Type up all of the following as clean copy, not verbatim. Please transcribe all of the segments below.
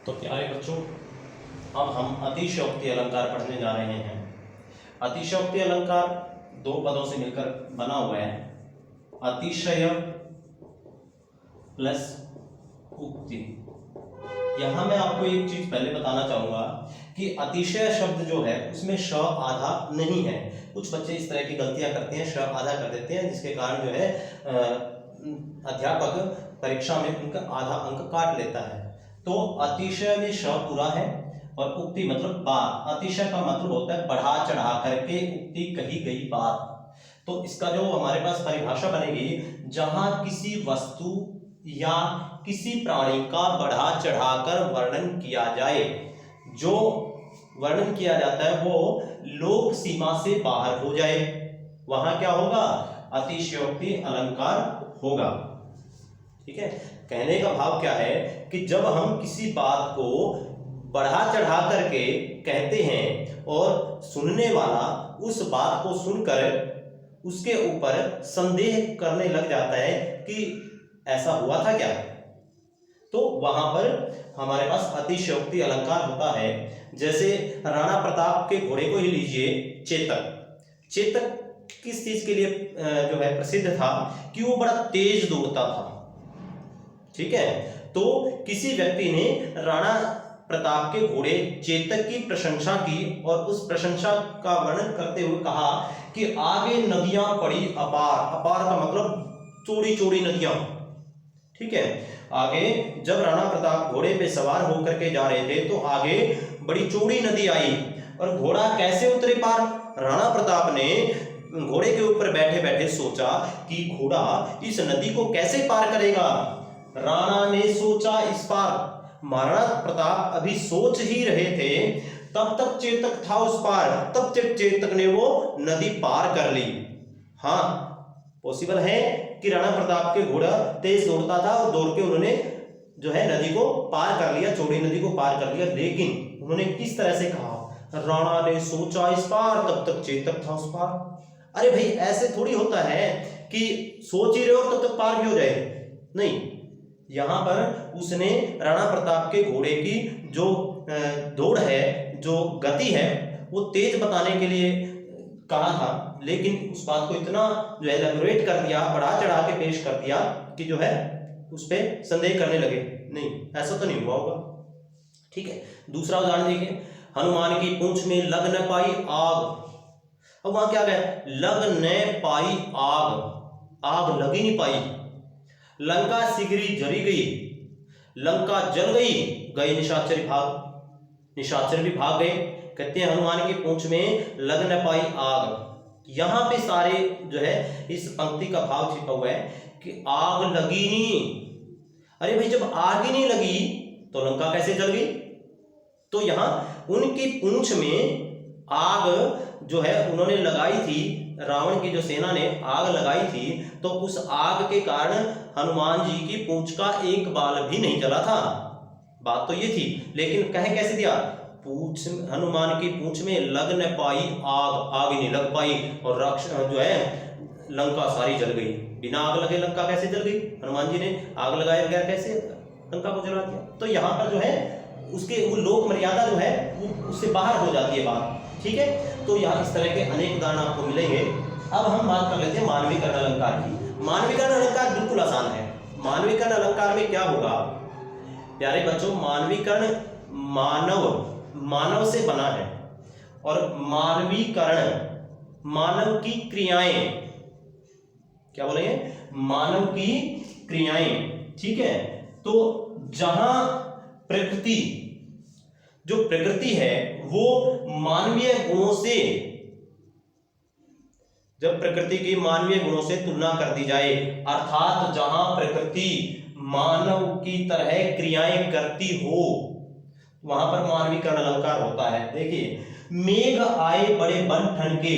तो प्यारे बच्चों, अब हम अतिशयोक्ति अलंकार पढ़ने जा रहे हैं। अतिशयोक्ति अलंकार दो पदों से मिलकर बना हुआ है, अतिशय प्लस उक्ति। यहां मैं आपको एक चीज पहले बताना चाहूंगा कि अतिशय शब्द जो है उसमें श आधा नहीं है। कुछ बच्चे इस तरह की गलतियां करते हैं, श आधा कर देते हैं, जिसके कारण जो है अध्यापक परीक्षा में उनका आधा अंक काट लेता है। तो अतिशय में श पूरा है और उक्ति मतलब बात। अतिशय का मतलब होता है बढ़ा चढ़ा करके उक्ति कही गई बात। तो इसका जो हमारे पास परिभाषा बनेगी, जहां किसी वस्तु या किसी प्राणी का बढ़ा चढ़ाकर वर्णन किया जाए, जो वर्णन किया जाता है वो लोक सीमा से बाहर हो जाए, वहां क्या होगा? अतिशयोक्ति अलंकार होगा। ठीक है, कहने का भाव क्या है कि जब हम किसी बात को बढ़ा चढ़ा करके कहते हैं और सुनने वाला उस बात को सुनकर उसके ऊपर संदेह करने लग जाता है कि ऐसा हुआ था क्या, तो वहां पर हमारे पास अतिशयोक्ति अलंकार होता है। जैसे राणा प्रताप के घोड़े को ही लीजिए, चेतक। चेतक किस चीज के लिए जो है प्रसिद्ध था कि वो बड़ा तेज दौड़ता था। ठीक है, तो किसी व्यक्ति ने राणा प्रताप के घोड़े चेतक की प्रशंसा की और उस प्रशंसा का वर्णन करते हुए कहा कि आगे नदियां पड़ी अपार। अपार का मतलब चौड़ी चौड़ी नदियां। ठीक है, आगे जब राणा प्रताप घोड़े पे सवार होकर के जा रहे थे तो आगे बड़ी चौड़ी नदी आई और घोड़ा कैसे उतरे पार? राणा प्रताप ने घोड़े के ऊपर बैठे बैठे सोचा कि घोड़ा इस नदी को कैसे पार करेगा। राणा ने सोचा इस पार। महाराणा प्रताप अभी सोच ही रहे थे, तब तक चेतक था उस पार। तब तक चेतक ने वो नदी पार कर ली। हाँ, पॉसिबल है कि राणा प्रताप के घोड़ा तेज दौड़ता था और दौड़ के उन्होंने जो है नदी को पार कर लिया, चौड़ी नदी को पार कर लिया। लेकिन उन्होंने किस तरह से कहा? राणा ने सोचा इस पार, तब तक चेतक था उस पार। अरे भाई, ऐसे थोड़ी होता है कि सोच ही रहे हो तब तक पार भी हो जाए। नहीं, यहां पर उसने राणा प्रताप के घोड़े की जो दौड़ है, जो गति है, वो तेज बताने के लिए कहा था, लेकिन उस बात को इतना जो है एलेबोरेट कर दिया, बढ़ा चढ़ा के पेश कर दिया कि जो है उस पर संदेह करने लगे। नहीं, ऐसा तो नहीं हुआ होगा। ठीक है, दूसरा उदाहरण देखिए, हनुमान की पूंछ में लग न पाई आग। अब वहां क्या गया? लग न पाई आग, आग लग ही नहीं पाई। लंका सिगरी जरी गई, लंका जल गई, गए निशाचर भाग, निशाचर भी भाग गए। कहते हैं हनुमान की पूंछ में लग न पाई आग। यहां पे सारे जो है इस पंक्ति का भाव छिपा हुआ है कि आग लगी नहीं। अरे भाई, जब आग ही नहीं लगी तो लंका कैसे जल गई? तो यहां उनकी पूंछ में आग जो है उन्होंने लगाई थी, रावण की जो सेना ने आग लगाई थी, तो उस आग के कारण हनुमान जी की पूंछ का एक बाल भी नहीं जला था। बात तो ये थी, लेकिन कह कैसे दिया? पूंछ, हनुमान की पूंछ में लग न पाई आग, आग नहीं लग पाई और राक्षस जो है लंका सारी जल गई। बिना आग लगे लंका कैसे जल गई? हनुमान जी ने आग लगाए बगैर कैसे लंका को जला दिया? तो यहाँ पर जो है उसके वो लोक मर्यादा जो है वो उससे बाहर हो जाती है बात। ठीक है, तो यहाँ इस तरह के अनेक उदाहरण आपको मिलेंगे। अब हम बात कर लेते हैं मानवीकरण अलंकार की। मानवीकरण अलंकार बिल्कुल आसान है। मानवीकरण अलंकार में क्या होगा प्यारे बच्चों? मानवीकरण मानव से बना है और मानवीकरण मानव की क्रियाएं, क्या बोलेंगे? मानव की क्रियाएं। ठीक है, तो जहां प्रकृति, जो प्रकृति है वो मानवीय गुणों से, जब प्रकृति की मानवीय गुणों से तुलना कर दी जाए, अर्थात जहां प्रकृति मानव की तरह क्रियाएं करती हो, वहां पर मानवीकरण अलंकार होता है। देखिए, मेघ आए बड़े बन ठनके।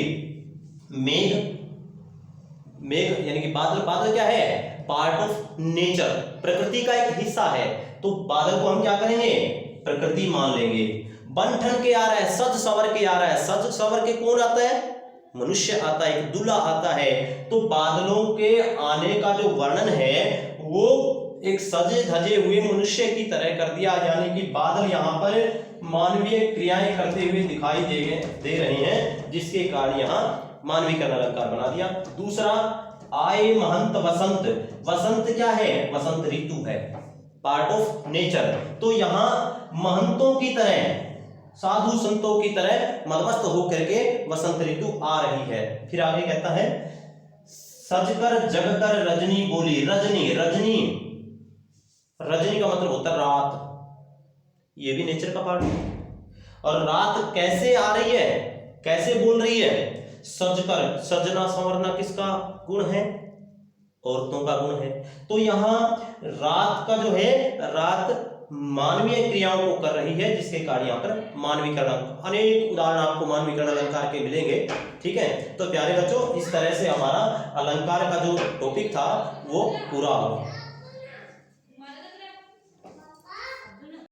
मेघ, मेघ यानी कि बादल। बादल क्या है? पार्ट ऑफ नेचर, प्रकृति का एक हिस्सा है। तो बादल को हम क्या करेंगे? प्रकृति मान लेंगे। बन ठन के आ रहा है, सज सवर के आ रहा है। सज सवर के कौन आता है? मनुष्य आता है, एक दूल्हा आता है। तो बादलों के आने का जो वर्णन है वो एक सजे धजे हुए मनुष्य की तरह कर दिया, यानी कि बादल यहाँ पर मानवीय क्रियाएं करते हुए दिखाई दे रहे हैं, जिसके कारण यहाँ मानवीकरण अलंकार बना दिया। दूसरा, आए महंत वसंत। वसंत क्या है? वसंत ऋतु है, पार्ट ऑफ नेचर। तो यहाँ महंतों की तरह, साधु संतों की तरह मदमस्त होकर के वसंत ऋतु आ रही है। फिर आगे कहता है, सजकर जगकर रजनी बोली। रजनी, रजनी, रजनी का मतलब होता है रात, ये भी नेचर का पार्ट है। और रात कैसे आ रही है, कैसे बोल रही है? सजकर, सजना संवरना किसका गुण है? औरतों का गुण है। तो यहाँ रात का जो है, रात मानवीय क्रियाओं को कर रही है, जिसके कारण यहाँ पर मानवीकरण, अनेक उदाहरण आपको मानवीकरण अलंकार के मिलेंगे। ठीक है, तो प्यारे बच्चों, इस तरह से हमारा अलंकार का जो टॉपिक था वो पूरा हुआ।